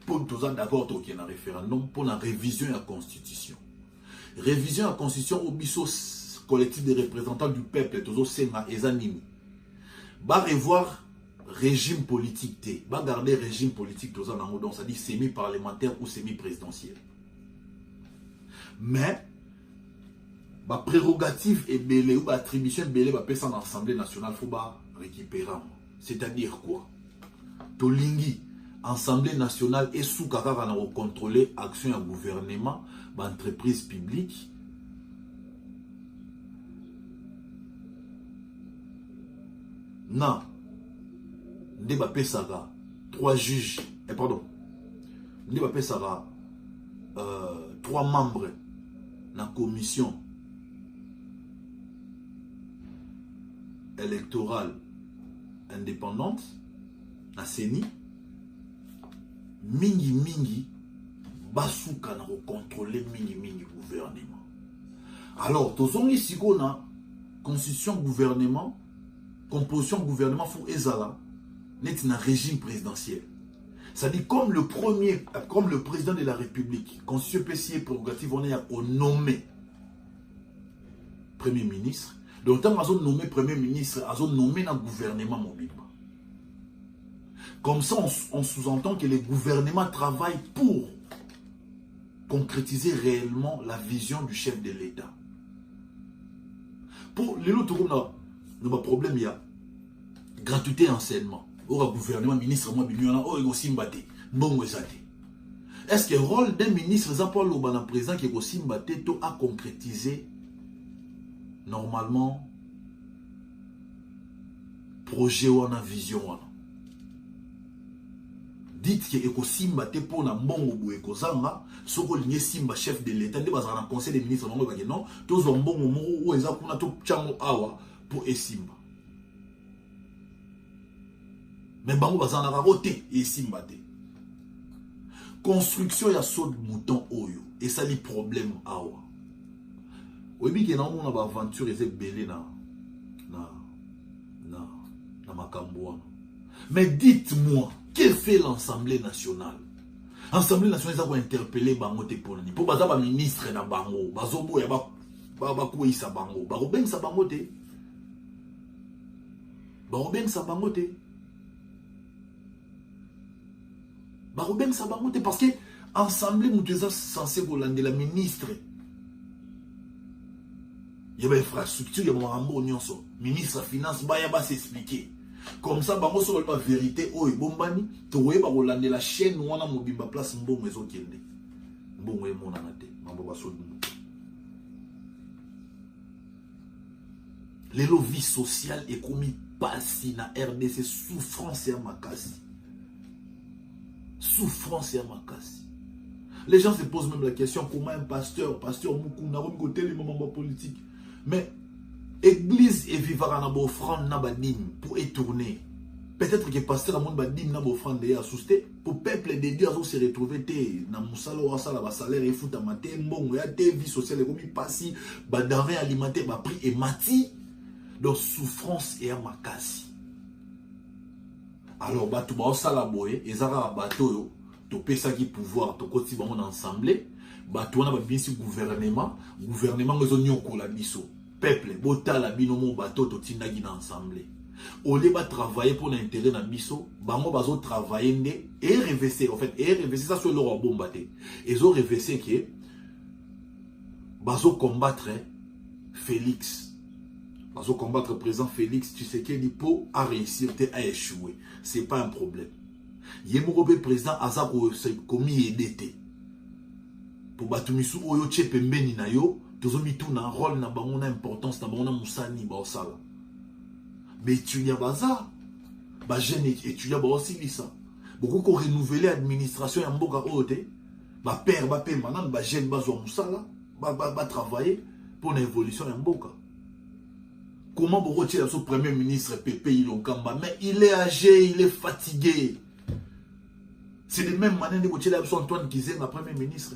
pour tous d'accord qui est un référendum, pour la révision de la Constitution. Révision de la Constitution au Bissos collectif des représentants du peuple, tous Sema et Zanini. Va revoir régime politique, va garder régime politique, tous en donc ça dit semi-parlementaire ou semi-présidentiel. Mais, ma prérogative est belée ou ma attribution est belée, va passer en Assemblée nationale, il faut récupérer. C'est-à-dire quoi? Tolingi, Assemblée nationale est sous Kakara pour contrôler action et gouvernement, entreprise publique. Non. Débat Pessara, 3 juges, pardon. Débat Pessara, 3 membres dans la commission électorale indépendante, la CENI, mingi, basuka na contrôler mingi gouvernement. Alors, tous on ici qu'on a constitution gouvernement, composition gouvernement faut ezala net un régime présidentiel. Ça dit comme le président de la République, constitution PCA prérogative on est au nommé premier ministre. Donc tant qu'on nommé premier ministre, on nommé dans le gouvernement mobile. Comme ça on sous-entend que le gouvernement travaille pour concrétiser réellement la vision du chef de l'État. Pour les autres le problème, il y a gratuité enseignement. Au gouvernement, ministre, moi, est-ce que le rôle d'un ministre, Jean-Paul Lobana, président, qui est aussi mbaté, a concrétisé normalement projet ou en vision? Dites que est mbaté pour la mbongo et kozanga, ce que l'on simba chef de l'État, de base en conseil des ministres, non, tous ont bon moment où ils ont tout chango awa. Pour Esimba. Mais bango bazana raroté Esimba te. Construction ya saut de mouton oyo et ça les problèmes awa. Oyebi ke na on a aventure et belé na makambo. Mais dites-moi, que fait l'Assemblée nationale? L'Assemblée nationale va interpeller bango te ponani. Pour baza ba ministre na bango, bazobo ya ba kuisa bango. Ba robeng sa bango te. Barobeng Sabangote. Barobeng Sabangote parce que l'Assemblée nous est censé voler la ministre. Il y a une infrastructure, il y a un rambo nyonso. Ministre des Finances, il va s'expliquer. Comme ça, bango sur la vérité, oh, bombani, tu vois, la chaîne où on a mobimba place mbongo ezokende. bon et mon anate. Les vie sociale est commis passi na RDC souffrance et makasi. Souffrance et makasi. Les gens se posent même la question comment un pasteur Moukou n'a pas côté les moments politiques. Mais église et vivara na offrande na badim pour étourner. Peut-être que pasteur a mon badim na offrande à souster pour peuple de Dieu à se retrouver na musala wa sala ba salaire et futa maté mbongo ya te vie sociale comme passi ba denrée alimentaire ba prix et mati. Donc souffrance et makasi. Alors batu ba sala boye ezaka bato yo to pesa ki pouvoir to koti ba mon ensemble bato wana ba binsi gouvernement ngozo nyoko la biso peuple botala bino mo bato to tindaki na ensemble ole ba travailler pour l'intérêt na biso bango bazo travailler ndé et reverser en fait et reverser ça sur leur bomba té ezo reverser que bazo combattre Félix. Bazo combattre le président Félix Tshisekedi pour a réussir à échouer. C'est pas un problème. Yemorobe président Azako commis aider. Pour batumisu oyo chepe mbeni na yo, tozo mitu na rôle na bango na importance na bango na musani ba osala. Mais étudiant baza, ba jeune étudiant ba aussi lisa. Beaucoup ko renouveler administration ya mboka ote, ba père ba pe manan ba jeune ba zo musala, ba travailler pour l'évolution ya mboka. Comment vous retirez son premier ministre Pépé Ilokamba? Mais il est âgé, il est fatigué. C'est de même manière de retirer Antoine Kizé, ma premier ministre.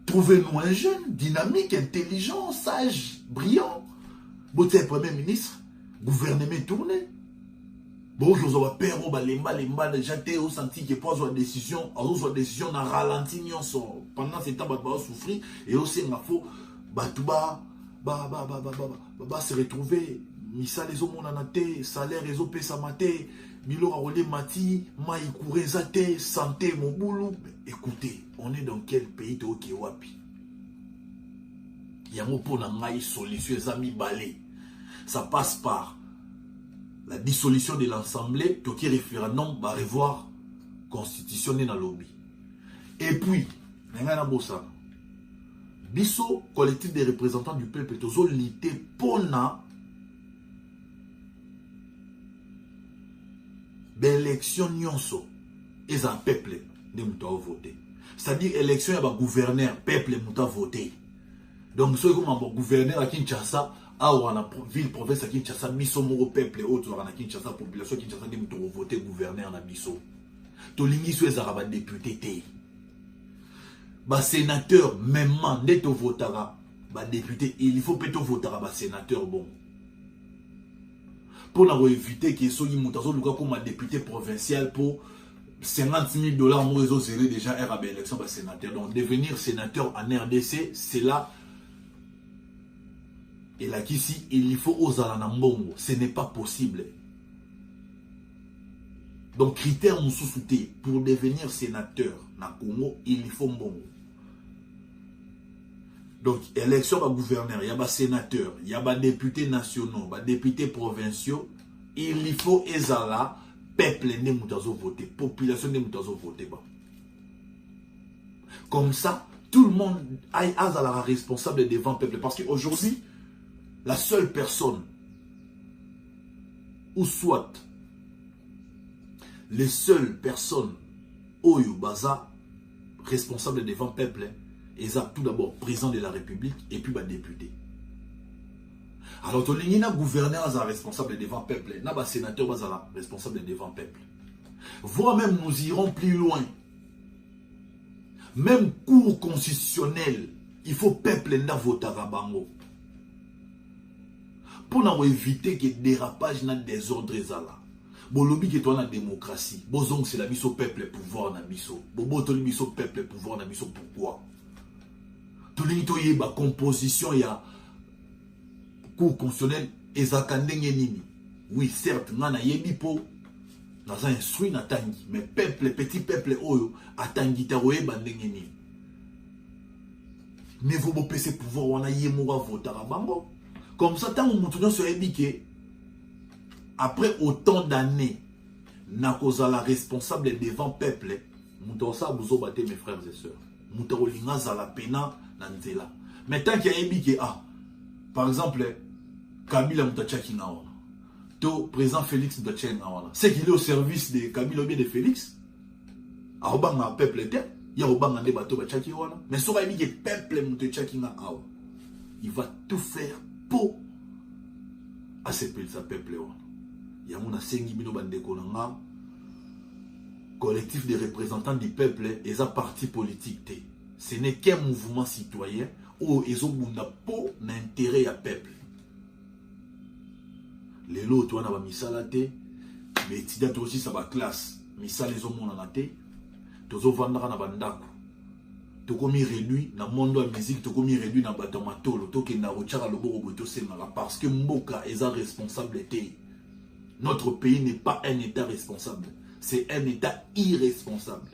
Trouvez-nous un jeune, dynamique, intelligent, sage, brillant. Vous êtes premier ministre, gouvernement tourné. Bon, je vous ai peur, les j'étais au senti que pour avoir décision, a ralenti pendant ce temps, on souffrir et aussi il faut se retrouver. Misa les hommes nanate, salaire les opé samate, milo rolé mati, maï kourezate, santé mon boulot. Écoutez, on est dans quel pays de Okewapi? Yango pour na maï solution les amis balé. Ça passe par la dissolution de l'Assemblée, qui référendum va revoir constitutionnel dans le lobby. Et puis, n'engana bossa. Biso collectif des représentants du peuple tozo lité pona l'élection nyonso est un peuple de mouta voter. C'est-à-dire élection y a un gouverneur peuple mouta voter. Donc ceux qui ont un gouverneur à Kinshasa, à la ville province à Kinshasa, biso moro peuple autour à Kinshasa population Kinshasa de mouta voter gouverneur na biso. To lingi so ezara député té. Ba sénateur même neto votera ba député, il faut peut-être voter ba sénateur bon. Pour éviter que ceux qui sont comme un député provincial pour 50 000 $, nous réseau serré déjà RAB élection par sénateur. Donc devenir sénateur en RDC, c'est là. Et là qu'ici, il faut aux Alanambongo. Ce n'est pas possible. Donc critère moussouté pour devenir sénateur na Congo, il faut mbongo. Donc, élection par gouverneur, il y a des sénateurs, il y a des députés nationaux, des députés provinciaux. Il faut ezala, peuple ne moutazo voter, population ne moutazo voter. Comme ça, tout le monde aille à la responsable devant le peuple. Parce qu'aujourd'hui, la seule personne, ou soit les seules personnes, Oyo Baza, responsables devant le peuple, et ça tout d'abord président de la République et puis député. Alors tu as gouverneur responsable devant le peuple, tu as sénateur responsable devant le peuple. Voire même nous irons plus loin. Même cour constitutionnel, il faut peuple n'a voter à bango. Pour éviter que dérapage n'a désordre là. Bolobi que toi la démocratie, bozong c'est la mise au peuple pouvoir na biso. Bobo to mise au peuple pouvoir na biso pourquoi? Tout ba composition ya cour constitutionnel ezakande nini. Oui certes ngana yebi po naza instruit na tangi mais peuple petit peuple oyo atangi ta oyeba ndenge nini. Ne vous pas ce pouvoir wana yemo voter à bango. Comme ça tant mutunyo so yebi ke après autant d'années na cause la responsable devant peuple mutonsa buzo baté mes frères et sœurs. Moutarolinga zala pena nanzela. Mais tant qu'il y a ébiqué, par exemple, Kabila Moutachaki Nawana, to président Félix Moutachaki Nawana, c'est qu'il est au service de Kabila ou bien de Félix. Arobanga peuple était, il y a Obanga de bateau Bachaki Wana, mais sur ébiqué peuple Moutachaki Nawana, il va tout faire pour à ce peuple Wana. Il y a mon Sengi Bino Bandekonanga, collectif des représentants du peuple et sa parti politique. Ce n'est qu'un mouvement citoyen où ils ont un intérêt à peuple. Les lots, tu as un misalate, mais tu as aussi sa classe. Misal les hommes en athée, tu as vendra na bandaku. Tu as commis réduit dans le monde de la musique, tu as commis réduit dans le bâtiment, tu as commis réduit parce que Mboka est responsable. Notre pays n'est pas un État responsable. C'est un État irresponsable.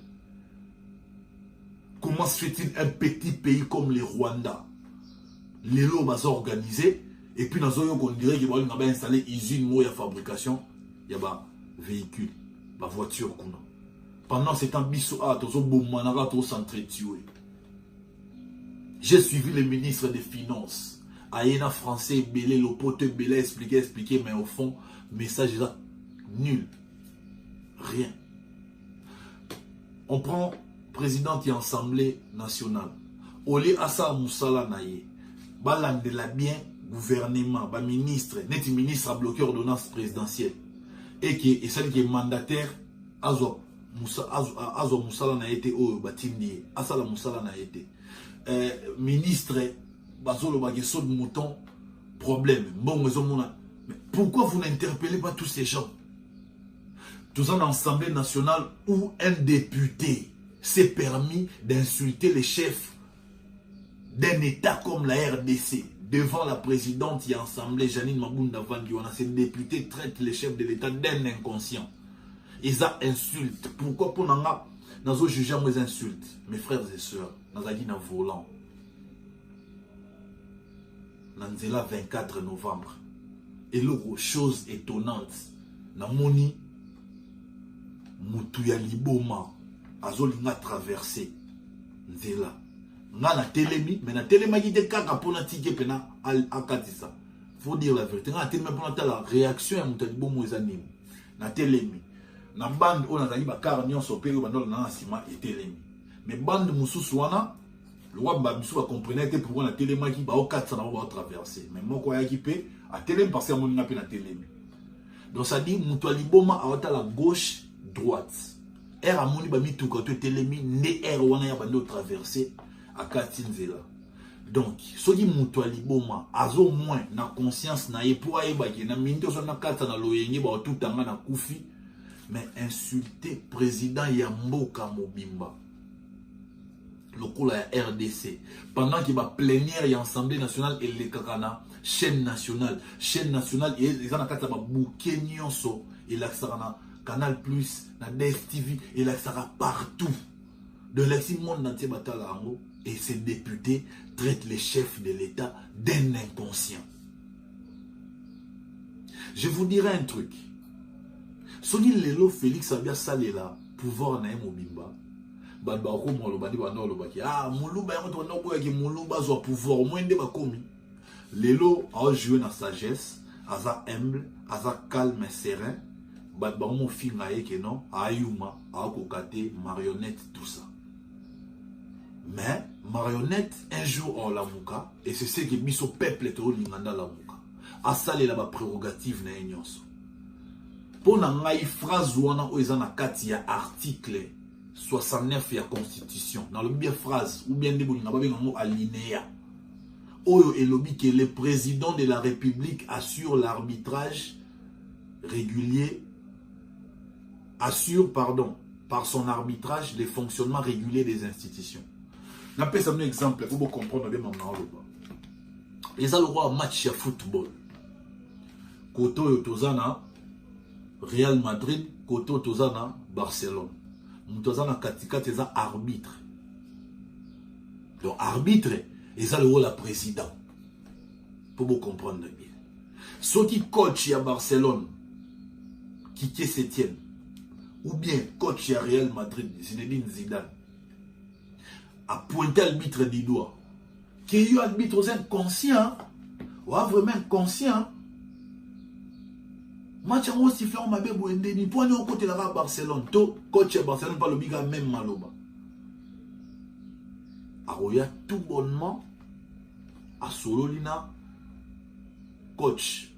Comment se fait-il un petit pays comme le Rwanda? Les lots sont organisés. Et puis, on dirait qu'il va installer une usine de fabrication. Il y a des véhicules, des voitures. Pendant ce temps, j'ai suivi le ministre des Finances. Aïna français, Belé, le pote, Belé, expliquer, mais au fond, message là, nul. Rien. On prend président de l'Assemblée nationale. Olé Assa Moussala Naye. Balang de la bien gouvernement, ba ministre, net ministre a bloqué ordonnance présidentielle. Et celle qui est mandataire, Azo Moussala n'a été au Batindi. Asala Moussala n'a été. Ministre, Bazolo Bagesso de Mouton, problème. Bon, mais pourquoi vous n'interpellez pas tous ces gens? Tous en Assemblée nationale où un député s'est permis d'insulter les chefs d'un État comme la RDC devant la présidente et l'Assemblée, Janine Mabounda Vandiwana. Ces députés traitent les chefs de l'État d'un inconscient. Ils insultent. Pourquoi pour nous juger mes insultes? Mes frères et sœurs, nous avons dit dans volant. Nanzela 24 novembre. Et l'autre chose étonnante, dans moni Moutouya Liboma, Azolinga traversé, Nzela. Nga na telemi, mais na telema qui était kaka pour na tike pena akatisa. Faut dire la vérité. Nga na telemi pour na la réaction à Moutouya Liboma ezanim. Na telemi. Na bande on a zali ba car nyon sopé ba ndol na sima et telemi. Mais bande mususu wana, le roi Babisu a compris que pour na telema qui ba o katsa na ba traverser. Mais moko ya ki pe a telemi parce que mon na pe na telemi. Donc ça dit Moutouya Liboma a la gauche droite. Er amoni ba mi tukato telemi ne er wana ya bando traverser à Katinzela. Donc so di Moutouya Liboma azo moins na conscience na ye pour ayeba ki na minto so na kata na loyenge ba tout tanga na kufi, mais insulter président ya mboka mobimba lokola ya RDC pendant qu'il va plénière ya Assemblée nationale et le kakana chaîne nationale et ils en a kata ba bouquet nyonso et la sarana Canal Plus, na DSTV, et là, ça va partout. De l'ex-monde entier, et ces députés traitent les chefs de l'État d'un inconscient. Je vous dirai un truc. Soni Lelo Félix Abia Salela, pouvoir na mobimba. Badbako moloba di bando lobaki. Ah, muluba yango to boya ki muluba zo pouvoir au moins de bakomi. Lelo a joué na sagesse, aza humble, aza calme et serein. Badbaron film que non, Ayuma, Akokate, marionnette, tout ça. Mais, marionnette, un jour en la mouka, et c'est ce qui est mis au peuple et au linganda la mouka. A ça, il y a la prérogative na enyonso. Pour na une phrase ou on a katia article 69 de la Constitution, dans le bien phrase, ou bien des bonnes alinéa. Oyo et lobby que le président de la République assure l'arbitrage régulier. Assure, par son arbitrage, les fonctionnements réguliers des institutions. Je vais un exemple pour vous comprendre bien. Et ça, le roi match de football. Koto Tozana, Real Madrid, Koto Tozana, Barcelone. Tozana Katika, c'est arbitre. Donc, arbitre, et ça, le rôle de président. Pour vous comprendre bien. Ceux qui coachent à Barcelone, qui s'étiennent, ou bien coach à Real Madrid, Zinedine Zidane. à pointer l'arbitre du doigt. Que y a arbitre inconscient, ou vraiment inconscient. Match en haut sifflé on m'a bien boindé ni point au côté de la Barcelone. To coach Barcelone pas le biga même maloba. Aroya tout bonnement à Sololina coach.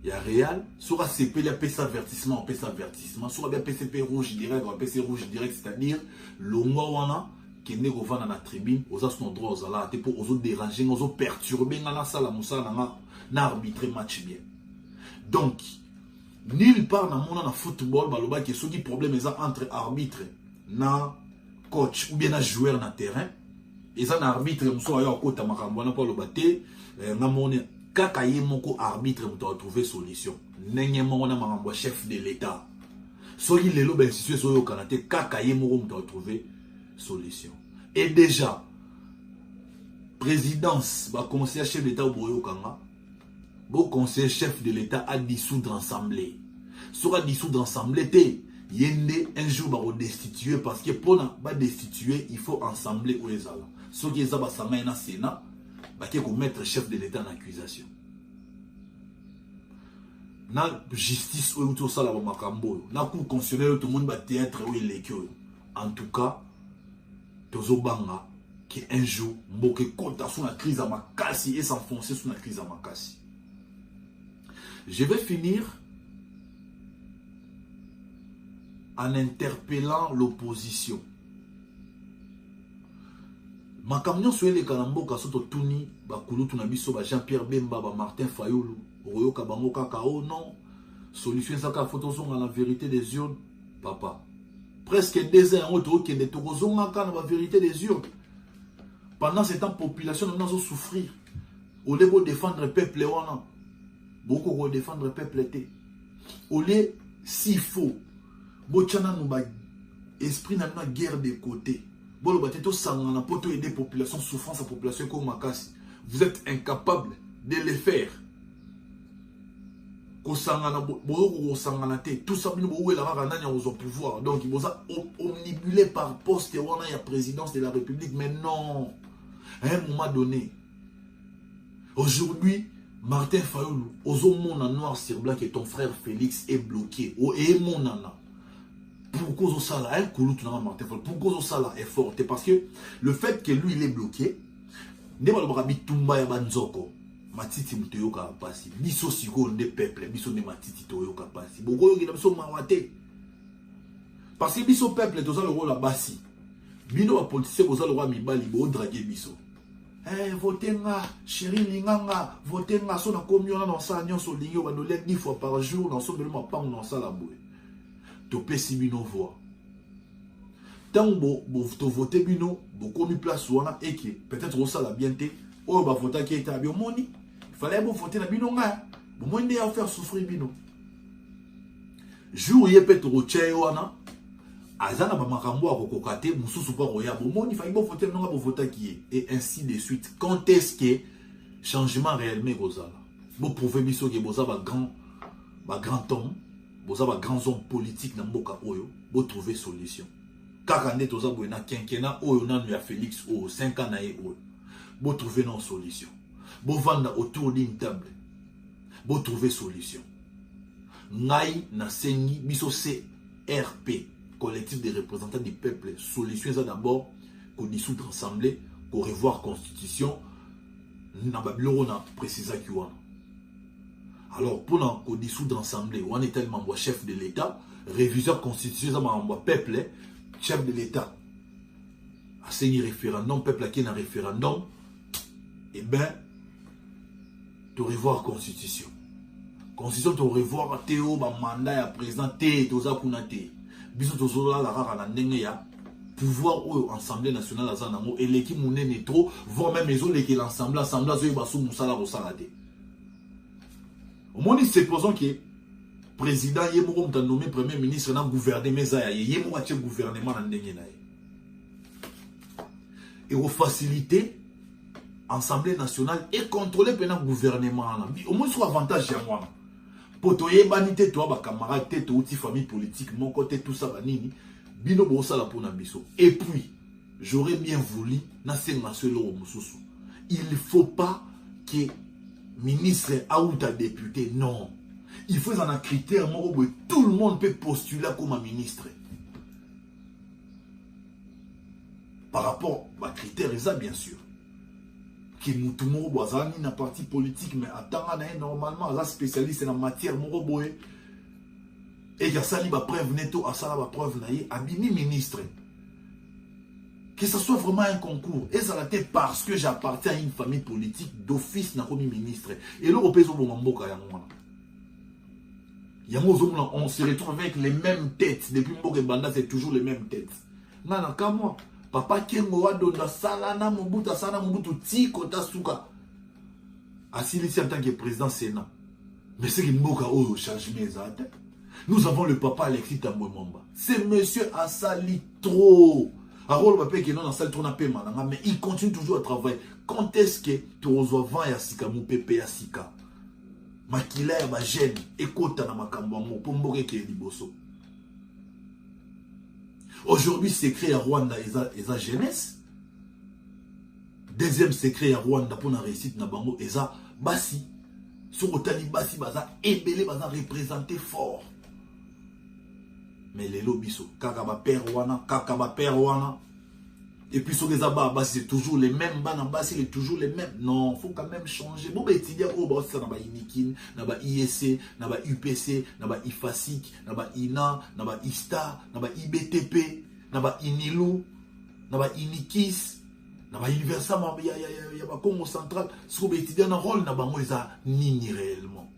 Il y a Real, sur la CP, il y a PC avertissement, sur la PCP rouge direct, ou PC rouge direct, c'est-à-dire le mois qui est né dans la tribune, aux son droit aux ala, pour aux déranger, aux perturber, dans la salle, na arbitrer match bien. Donc, nulle part dans le monde, dans le football, il y a des problèmes entre arbitre, na coach, ou bien na joueur dans le terrain. Et ça, l'arbitre, il y a un côté, kaka ye moko arbitre mto trouver solution nenye moko na makambo chef de l'état soki lelo ben situation yo kanate kaka ye moko mto trouver solution et déjà présidence ba conseiller chef d'état boyo kanga bo conseiller chef de l'état a dissoudre assemblée sera dissoudre assemblée té yende un jour ba destituer parce que pour ba destituer il faut assembler ou ezala soki ezaba sanga na sénat qui est mettre chef de l'État en accusation. Na justice ou tout ça là makambo. Na cour constitutionnelle tout le monde va théâtre ou il est. En tout cas, tozo banga qui un jour mboke compte sur la crise à makasi et s'enfoncer sur la crise à makasi. Je vais finir en interpellant l'opposition. Makamnyo soye le kalambo kasoto tuni bakulu tunabiso ba Jean-Pierre Bemba ba Martin Fayulu oyo kabango kaka oh non solution ça ka photo zonga la vérité des urnes papa presque 2 ans auto qui est tozonga ka na vérité des urnes pendant ce temps population n'a pas souffrir au lieu de défendre le peuple wana beaucoup de défendre le peuple té au lieu s'il faut bochana nous ba esprit na guerre de côté. Bon, pour aider la population souffrance, la population comme Makasi. Vous êtes incapable de le faire. Tout ça, vous au pouvoir. Donc, il vous a omnibulé par poste et la présidence de la République. Mais non, à un moment donné, aujourd'hui, Martin Fayulu, aux hommes en noir sur blanc, que ton frère Félix est bloqué. Et mon nana. Pourquoi ça là, pourquoi ça là est fort? Parce que le fait que lui il est bloqué, ne va pas tumba ya banzoko, matiti mutoyoka pasi, biso siko ne peuple, biso ne matiti toyoka pasi. Boko yoki na biso mawate. Parce que biso peuple toza le rôle la basi. Bino wa politicien koza le roi mibali bo draguer biso. Votez nga, chéri linganga, votez nga, so na komiona dans sa nyonso lingo ba no le 10 fois par jour dans son belema pang dans sa la boue. To pesi bino voix. Tant to voter bino, beaucoup mis place wana et que peut-être au sala bien té, oh ba voter qui était à biomoni. Il fallait voter na bino nga. Bon moins de faire souffrir bino. Jour yé peut rocher wana. Azana ba makambo a kokokate mususu pa roya bon moni fallait voter non ba voter qui est et ainsi de suite. Quand est-ce que changement réellement gozala? Bon prouver biso que boza ba grand homme. Vous avez grands hommes politiques dans Mboka Oyo, vous trouvez solution. Car on est aux abonnés na quinquennat Oyo nan ya Félix Oyo 5 ans na Oyo, vous trouvez non solution. Vous vendez autour d'une table, vous trouvez solution. Ngai na sengi biso CRP, collectif des représentants du peuple, solution ça d'abord qu'on dissoudre assemblée, qu'on revoir constitution, na Babylone na précisa qui wana. Alors, pour nous dissoudre l'Assemblée, on est tellement chef de l'État, réviseur constitutionnel, peuple, chef de l'État, a signé référendum, peuple qui est un référendum, et bien, tu revoir la Constitution. Constitution, tu revoir Théo, mandat à président, Théo, Zakunate, Bisou, Tozola, la rara, la pouvoir ou Assemblée nationale, et l'équipe mounene trop, voire même les autres, l'Assemblée, l'Assemblée, Basou, Moussala, Rosalade. Au moins, supposons que le président Yemoro m'a nommé premier ministre dans le gouvernement. Yemoro a été gouvernement dans le et au faciliter l'Assemblée nationale et contrôler le gouvernement. Au moins, c'est un avantage à moi. Pour toi, banité, toi, camarade, tu famille politique, mon côté, tout ça, bino bossa la pour nabiso. Et puis, j'aurais bien voulu, il ne faut pas que ministre ou député, non. Il faut un critère où tout le monde peut postuler comme un ministre. Par rapport à critères, ça bien sûr. Que tout le monde a un parti politique, mais attends, normalement, un spécialiste en matière, et il y a ça, il va preuve netto, à ça, la preuve, abimi ministre. Que ce soit vraiment un concours. Et ça l'a été parce que j'appartiens à une famille politique d'office, n'a pas mis ministre. Et là, on se retrouve avec les mêmes têtes. Depuis Mboka Banda, c'est toujours les mêmes têtes. Non, non, comme moi. Papa Kengo Adonda Salana Mobutu, Sana Mobutu, Tikota Suka. Assis ici en tant que président Sénat. Mais c'est que Mboka Oyo change mes attes. Nous avons le papa Alexis Tambwe Mamba. C'est monsieur Assali trop. Alors, le papa qui est dans la salle, mais il continue toujours à travailler. Quand est-ce que tu reçois 20 Yassika, mon pépé Yassika? Makila ya ba jeune, ekota na makambo mo pomboke ke liboso. Aujourd'hui, secret à Rwanda eza jeunesse. Deuxième secret à Rwanda pour la réussite na bango eza basi. Sur otali basi baza ebele baza représenté fort. Mais les lobiso, kaka ba père wana. Et puis sur les abats, c'est toujours les mêmes, c'est toujours les mêmes. Non, il faut quand même changer. Bon, ben, il y a un INIKIN, ISC, UPC, IFASIC, INA, ISTA, IBTP, INILU, INIKIS, Universal, il y a Congo central. Ce qu'on il y a un rôle, nini réellement.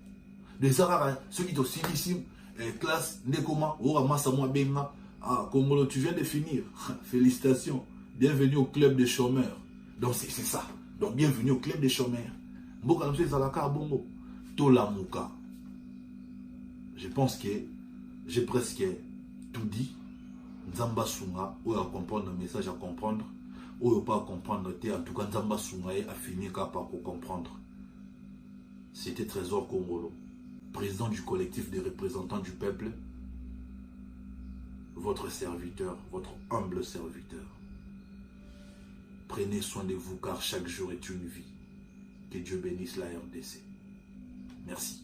Les Arabes, ceux qui sont silicium, classe, Nekoma, Orama, Samoa Benga, ah, Congolo, tu viens de finir. Félicitations. Bienvenue au club des chômeurs. Donc c'est ça. Donc bienvenue au club des chômeurs. Je pense que j'ai presque tout dit. Nzamba Sunga, ou à comprendre le message à comprendre, ou pas à comprendre. En tout cas, Nzamba Sunga a fini par comprendre. C'était Trésor Congolo, président du collectif des représentants du peuple, votre serviteur, votre humble serviteur. Prenez soin de vous car chaque jour est une vie. Que Dieu bénisse la RDC. Merci.